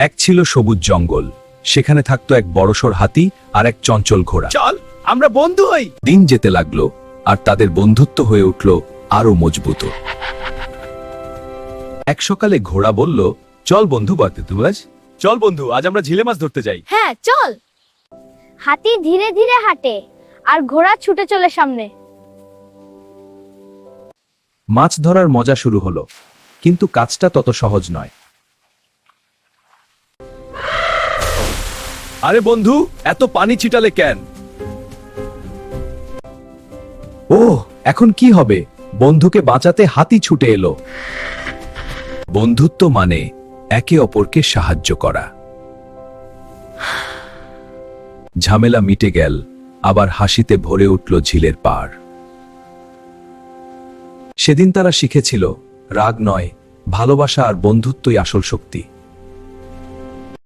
এক ছিল সবুজ জঙ্গল, সেখানে থাকতো এক বড়সড় হাতি আর এক চঞ্চল ঘোড়া। চল আমরা বন্ধু হই। দিন যেতে লাগলো আর তাদের বন্ধুত্ব হয়ে উঠল আরো মজবুত। এক সকালে ঘোড়া বলল, চল বন্ধু বাতুবাজ, চল বন্ধু, আজ আমরা ঝিলে মাছ ধরতে যাই। হ্যাঁ চল। হাতি ধীরে ধীরে হাঁটে আর ঘোড়া ছুটে চলে সামনে। মাছ ধরার মজা শুরু হলো, কিন্তু কাজটা তত সহজ নয়। আরে বন্ধু, এত পানি ছিটালে কেন? ও, এখন কি হবে? বন্ধুকে বাঁচাতে হাতি ছুটে এলো। বন্ধুত্ব মানে একে অপরকে সাহায্য করা। ঝামেলা মিটে গেল, আবার হাসিতে ভরে উঠল ঝিলের পাড়। সেদিন তারা শিখেছিল, রাগ নয়, ভালোবাসা আর বন্ধুত্বই আসল শক্তি।